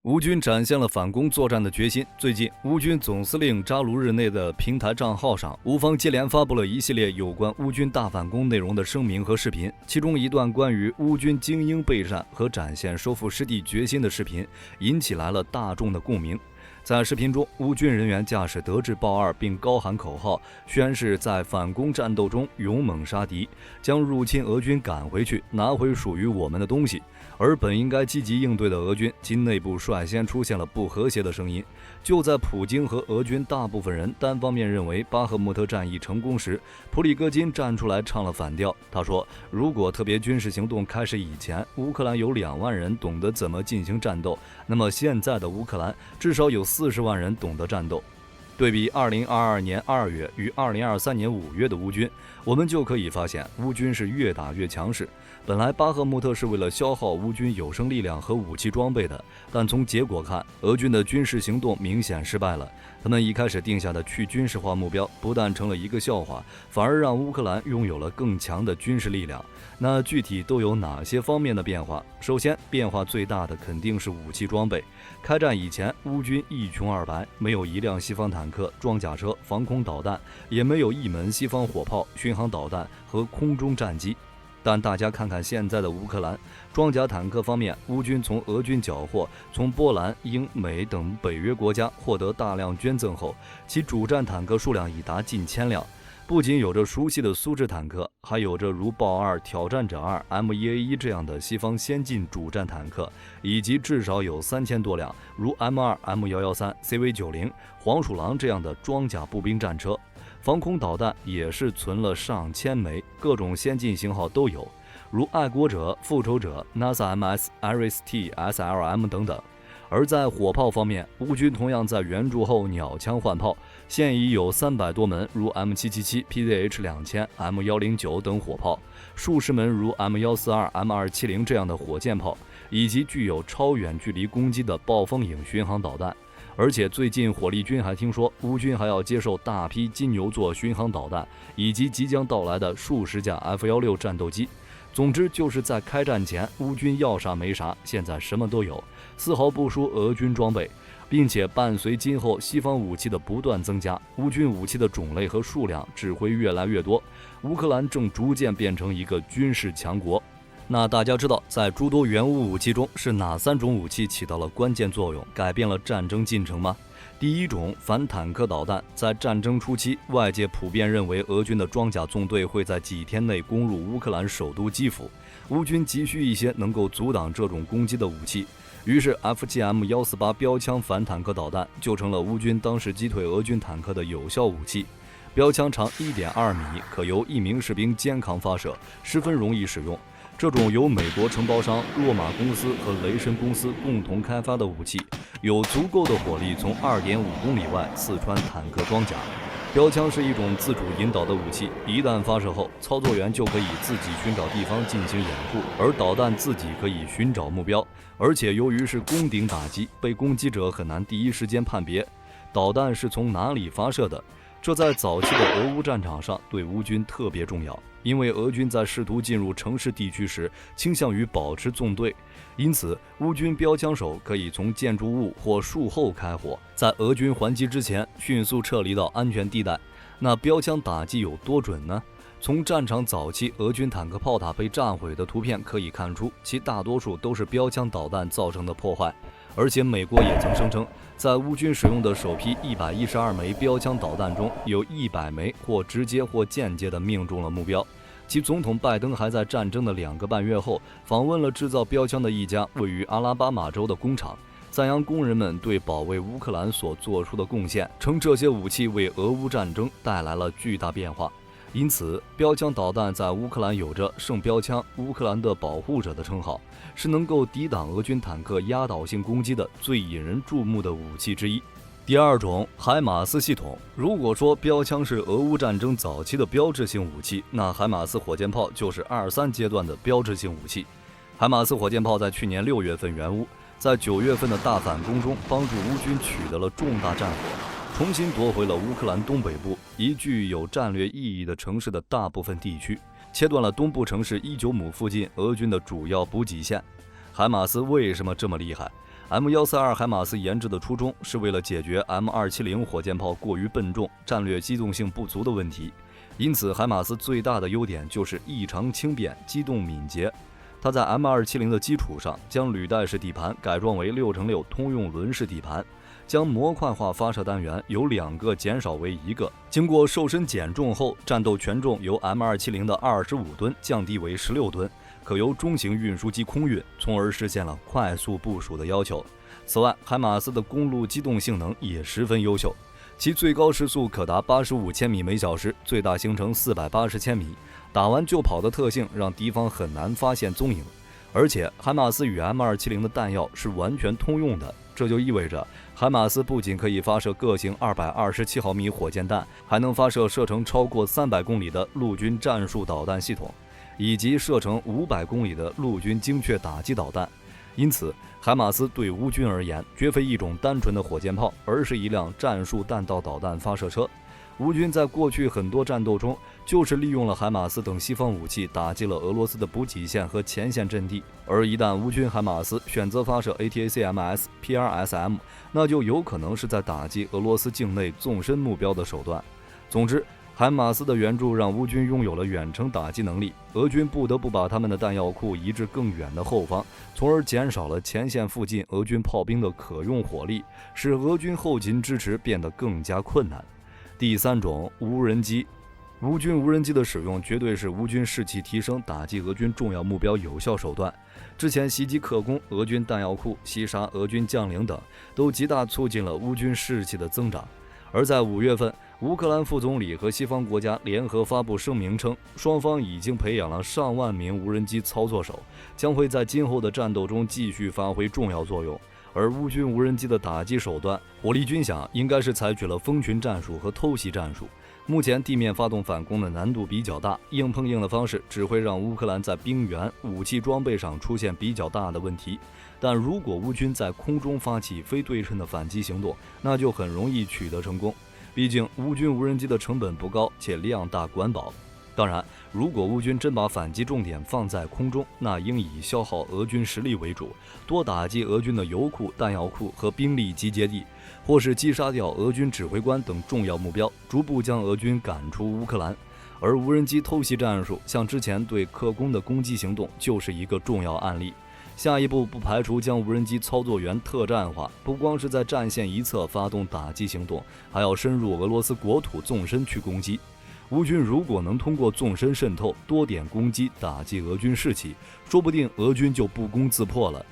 乌军展现了反攻作战的决心。最近，乌军总司令扎卢日内的平台账号上，乌方接连发布了一系列有关乌军大反攻内容的声明和视频，其中一段关于乌军精英备战和展现收复失地决心的视频，引起来了大众的共鸣。在视频中，乌军人员驾驶德智豹二，并高喊口号，宣誓在反攻战斗中勇猛杀敌，将入侵俄军赶回去，拿回属于我们的东西。而本应该积极应对的俄军，其内部率先出现了不和谐的声音。就在普京和俄军大部分人单方面认为巴赫穆特战役成功时，普里戈金站出来唱了反调。他说，如果特别军事行动开始以前，乌克兰有2万人懂得怎么进行战斗，那么现在的乌克兰至少有40万人懂得战斗。对比2022年2月与2023年5月的乌军，我们就可以发现乌军是越打越强势。本来巴赫穆特是为了消耗乌军有生力量和武器装备的，但从结果看，俄军的军事行动明显失败了。他们一开始定下的去军事化目标不但成了一个笑话，反而让乌克兰拥有了更强的军事力量。那具体都有哪些方面的变化？首先，变化最大的肯定是武器装备。开战以前，乌军一穷二白，没有一辆西方坦克、装甲车、防空导弹，也没有一门西方火炮、巡航导弹和空中战机。但大家看看现在的乌克兰，装甲坦克方面，乌军从俄军缴获，从波兰、英、美等北约国家获得大量捐赠后，其主战坦克数量已达近1000辆。不仅有着熟悉的苏制坦克，还有着如豹2、挑战者2、M1A1 这样的西方先进主战坦克，以及至少有3000多辆如 M2、M113、CV90、黄鼠狼这样的装甲步兵战车。防空导弹也是存了上千枚，各种先进型号都有，如爱国者、复仇者、NASA MS、Iris-T、SLM 等等。而在火炮方面，乌军同样在援助后鸟枪换炮，现已有300多门如 M777、PZH2000、M109 等火炮，数十门如 M142、M270 这样的火箭炮，以及具有超远距离攻击的暴风影巡航导弹。而且最近火力军还听说，乌军还要接受大批金牛座巡航导弹，以及即将到来的数十架 F-16战斗机。总之就是在开战前，乌军要啥没啥，现在什么都有，丝毫不输俄军装备，并且伴随今后西方武器的不断增加，乌军武器的种类和数量只会越来越多，乌克兰正逐渐变成一个军事强国。那大家知道，在诸多援乌武器中，是哪3种武器起到了关键作用，改变了战争进程吗？第一种，反坦克导弹。在战争初期，外界普遍认为俄军的装甲纵队会在几天内攻入乌克兰首都基辅，乌军急需一些能够阻挡这种攻击的武器。于是 FGM-148 标枪反坦克导弹就成了乌军当时击退俄军坦克的有效武器。标枪长 1.2 米，可由1名士兵肩扛发射，十分容易使用。这种由美国承包商洛马公司和雷神公司共同开发的武器，有足够的火力从2.5公里外刺穿坦克装甲。标枪是一种自主引导的武器，一旦发射后，操作员就可以自己寻找地方进行掩护，而导弹自己可以寻找目标。而且由于是攻顶打击，被攻击者很难第一时间判别导弹是从哪里发射的。这在早期的俄乌战场上对乌军特别重要，因为俄军在试图进入城市地区时倾向于保持纵队，因此乌军标枪手可以从建筑物或树后开火，在俄军还击之前迅速撤离到安全地带。那标枪打击有多准呢？从战场早期俄军坦克炮塔被炸毁的图片可以看出，其大多数都是标枪导弹造成的破坏。而且美国也曾声称，在乌军使用的首批112枚标枪导弹中，有100枚或直接或间接地命中了目标。其总统拜登还在战争的2个半月后，访问了制造标枪的一家位于阿拉巴马州的工厂，赞扬工人们对保卫乌克兰所做出的贡献，称这些武器为俄乌战争带来了巨大变化。因此，标枪导弹在乌克兰有着圣标枪、乌克兰的保护者的称号，是能够抵挡俄军坦克压倒性攻击的最引人注目的武器之一。第二种，海马斯系统。如果说标枪是俄乌战争早期的标志性武器，那海马斯火箭炮就是2、3阶段的标志性武器。海马斯火箭炮在去年6月份援乌，在9月份的大反攻中帮助乌军取得了重大战果，重新夺回了乌克兰东北部一具有战略意义的城市的大部分地区，切断了东部城市伊久姆附近俄军的主要补给线。海马斯为什么这么厉害？ M142海马斯研制的初衷是为了解决 M270火箭炮过于笨重、战略机动性不足的问题，因此海马斯最大的优点就是异常轻便、机动敏捷。它在 M270的基础上，将履带式底盘改装为6×6通用轮式底盘，将模块化发射单元由2个减少为1个。经过瘦身减重后，战斗权重由 M270的25吨降低为16吨，可由中型运输机空运，从而实现了快速部署的要求。此外，海马斯的公路机动性能也十分优秀，其最高时速可达85千米每小时，最大行程480千米，打完就跑的特性让敌方很难发现踪影。而且海马斯与 M270的弹药是完全通用的，这就意味着海马斯不仅可以发射各型227毫米火箭弹，还能发射射程超过300公里的陆军战术导弹系统，以及射程500公里的陆军精确打击导弹。因此，海马斯对乌军而言，绝非一种单纯的火箭炮，而是一辆战术弹道导弹发射车。乌军在过去很多战斗中，就是利用了海马斯等西方武器，打击了俄罗斯的补给线和前线阵地。而一旦乌军海马斯选择发射 ATACMS、PRSM， 那就有可能是在打击俄罗斯境内纵深目标的手段。总之，海马斯的援助让乌军拥有了远程打击能力，俄军不得不把他们的弹药库移至更远的后方，从而减少了前线附近俄军炮兵的可用火力，使俄军后勤支持变得更加困难。第三种，无人机。乌军无人机的使用绝对是乌军士气提升、打击俄军重要目标有效手段。之前袭击克宫、俄军弹药库、袭杀俄军将领等，都极大促进了乌军士气的增长。而在5月份，乌克兰副总理和西方国家联合发布声明称，双方已经培养了上万名无人机操作手，将会在今后的战斗中继续发挥重要作用。而乌军无人机的打击手段，火力军饷应该是采取了蜂群战术和偷袭战术。目前地面发动反攻的难度比较大，硬碰硬的方式只会让乌克兰在兵员、武器装备上出现比较大的问题。但如果乌军在空中发起非对称的反击行动，那就很容易取得成功。毕竟乌军无人机的成本不高，且量大管饱。当然，如果乌军真把反击重点放在空中，那应以消耗俄军实力为主，多打击俄军的油库、弹药库和兵力集结地，或是击杀掉俄军指挥官等重要目标，逐步将俄军赶出乌克兰。而无人机偷袭战术，像之前对克宫的攻击行动，就是一个重要案例。下一步不排除将无人机操作员特战化，不光是在战线一侧发动打击行动，还要深入俄罗斯国土纵深去攻击。乌军如果能通过纵深渗透、多点攻击打击俄军士气，说不定俄军就不攻自破了。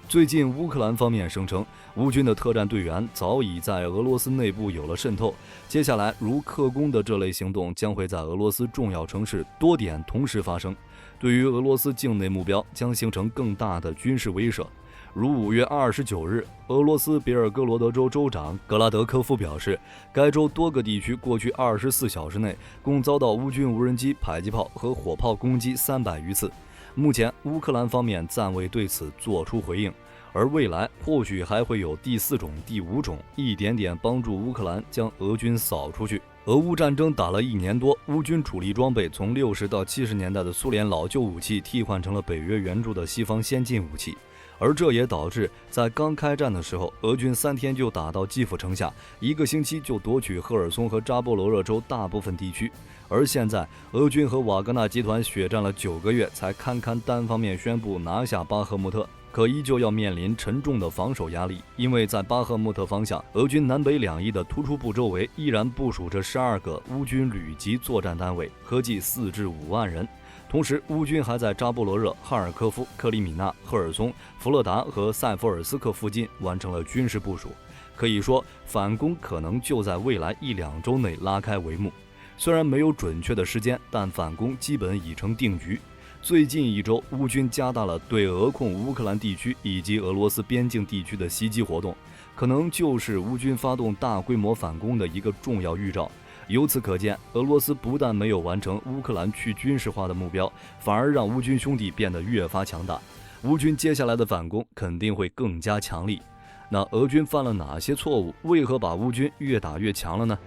最近乌克兰方面声称，乌军的特战队员早已在俄罗斯内部有了渗透，接下来如克宫的这类行动将会在俄罗斯重要城市多点同时发生，对于俄罗斯境内目标将形成更大的军事威慑。如5月29日，俄罗斯别尔哥罗德州州长格拉德科夫表示，该州多个地区过去24小时内共遭到乌军无人机、迫击炮和火炮攻击300余次。目前乌克兰方面暂未对此做出回应，而未来或许还会有第4种、第5种，一点点帮助乌克兰将俄军扫出去。俄乌战争打了1年多，乌军主力装备从60到70年代的苏联老旧武器替换成了北约援助的西方先进武器，而这也导致在刚开战的时候，俄军3天就打到基辅城下，1个星期就夺取赫尔松和扎波罗热州大部分地区。而现在，俄军和瓦格纳集团血战了9个月，才堪单方面宣布拿下巴赫穆特，可依旧要面临沉重的防守压力，因为在巴赫穆特方向，俄军南北2翼的突出部周围依然部署着12个乌军旅级作战单位，合计4至5万人。同时，乌军还在扎波罗热、哈尔科夫、克里米纳、赫尔松、弗勒达和塞弗尔斯克附近完成了军事部署。可以说，反攻可能就在未来1-2周内拉开帷幕。虽然没有准确的时间，但反攻基本已成定局。最近1周，乌军加大了对俄控乌克兰地区以及俄罗斯边境地区的袭击活动，可能就是乌军发动大规模反攻的一个重要预兆。由此可见，俄罗斯不但没有完成乌克兰去军事化的目标，反而让乌军兄弟变得越发强大。乌军接下来的反攻肯定会更加强力。那俄军犯了哪些错误？为何把乌军越打越强了呢？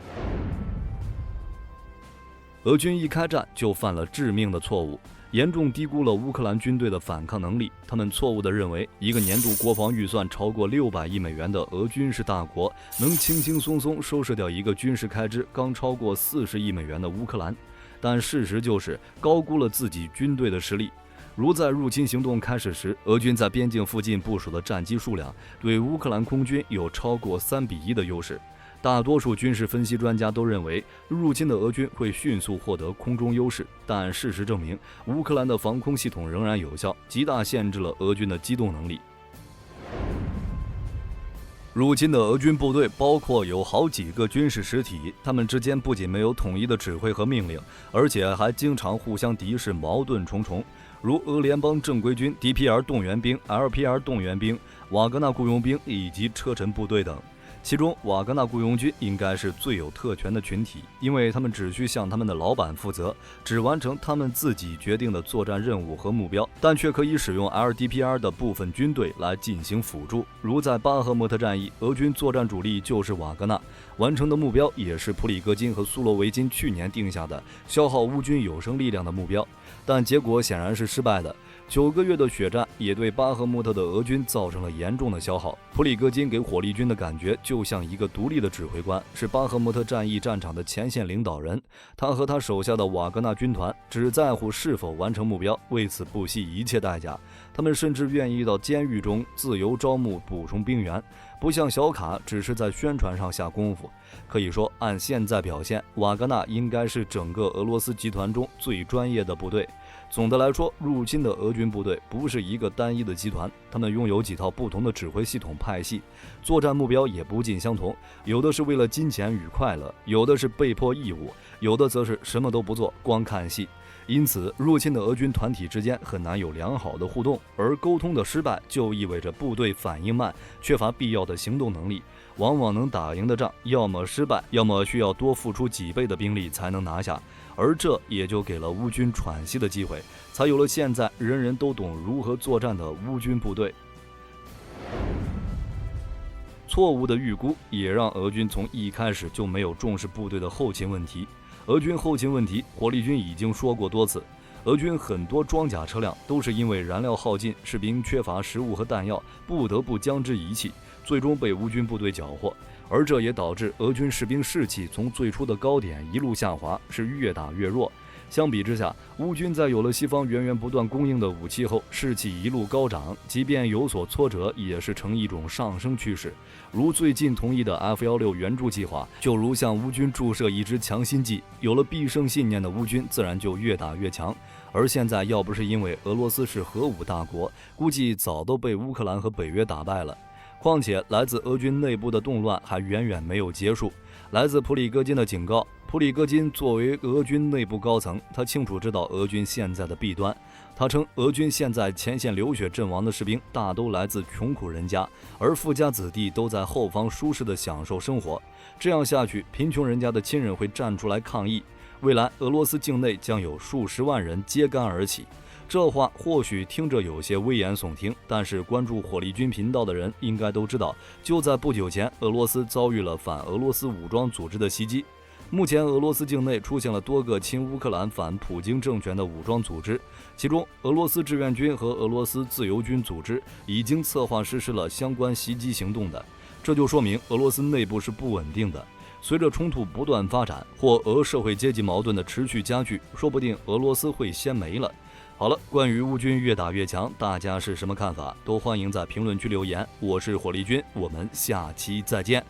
俄军一开战就犯了致命的错误。严重低估了乌克兰军队的反抗能力。他们错误地认为，一个年度国防预算超过600亿美元的俄军事大国，能轻轻松松收拾掉一个军事开支刚超过40亿美元的乌克兰。但事实就是高估了自己军队的实力。如在入侵行动开始时，俄军在边境附近部署的战机数量对乌克兰空军有超过3:1的优势。大多数军事分析专家都认为，入侵的俄军会迅速获得空中优势，但事实证明，乌克兰的防空系统仍然有效，极大限制了俄军的机动能力。入侵的俄军部队包括有好几个军事实体，他们之间不仅没有统一的指挥和命令，而且还经常互相敌视，矛盾重重。如俄联邦正规军、DPR 动员兵、LPR 动员兵、瓦格纳雇佣兵以及车臣部队等。其中，瓦格纳雇佣军应该是最有特权的群体，因为他们只需向他们的老板负责，只完成他们自己决定的作战任务和目标，但却可以使用 LDPR 的部分军队来进行辅助。如在巴赫穆特战役，俄军作战主力就是瓦格纳，完成的目标也是普里戈金和苏罗维金去年定下的消耗乌军有生力量的目标，但结果显然是失败的。9个月的血战也对巴赫穆特的俄军造成了严重的消耗。普里戈金给火力军的感觉就像一个独立的指挥官，是巴赫穆特战役战场的前线领导人。他和他手下的瓦格纳军团只在乎是否完成目标，为此不惜一切代价。他们甚至愿意到监狱中自由招募补充兵员，不像小卡只是在宣传上下功夫。可以说，按现在表现，瓦格纳应该是整个俄罗斯集团中最专业的部队。总的来说，入侵的俄军部队不是一个单一的集团，他们拥有几套不同的指挥系统派系，作战目标也不尽相同，有的是为了金钱与快乐，有的是被迫义务，有的则是什么都不做，光看戏。因此，入侵的俄军团体之间很难有良好的互动，而沟通的失败就意味着部队反应慢，缺乏必要的行动能力，往往能打赢的仗要么失败，要么需要多付出几倍的兵力才能拿下，而这也就给了乌军喘息的机会，才有了现在人人都懂如何作战的乌军部队。错误的预估也让俄军从一开始就没有重视部队的后勤问题。俄军后勤问题，火力军已经说过多次。俄军很多装甲车辆都是因为燃料耗尽，士兵缺乏食物和弹药，不得不将之遗弃，最终被乌军部队缴获。而这也导致俄军士兵士气从最初的高点一路下滑，是越打越弱。相比之下，乌军在有了西方源源不断供应的武器后，士气一路高涨，即便有所挫折，也是呈一种上升趋势。如最近同意的 F-16援助计划，就如向乌军注射一支强心剂，有了必胜信念的乌军自然就越打越强。而现在要不是因为俄罗斯是核武大国，估计早都被乌克兰和北约打败了。况且来自俄军内部的动乱还远远没有结束。来自普里戈金的警告，普里戈金作为俄军内部高层，他清楚知道俄军现在的弊端。他称，俄军现在前线流血阵亡的士兵大都来自穷苦人家，而富家子弟都在后方舒适地享受生活。这样下去，贫穷人家的亲人会站出来抗议。未来，俄罗斯境内将有数十万人揭竿而起。这话或许听着有些危言耸听，但是关注火力军频道的人应该都知道，就在不久前，俄罗斯遭遇了反俄罗斯武装组织的袭击。目前，俄罗斯境内出现了多个亲乌克兰反普京政权的武装组织，其中俄罗斯志愿军和俄罗斯自由军组织已经策划实施了相关袭击行动的。这就说明俄罗斯内部是不稳定的。随着冲突不断发展，或俄社会阶级矛盾的持续加剧，说不定俄罗斯会先没了。好了，关于乌军越打越强，大家是什么看法？都欢迎在评论区留言。我是火力军，我们下期再见。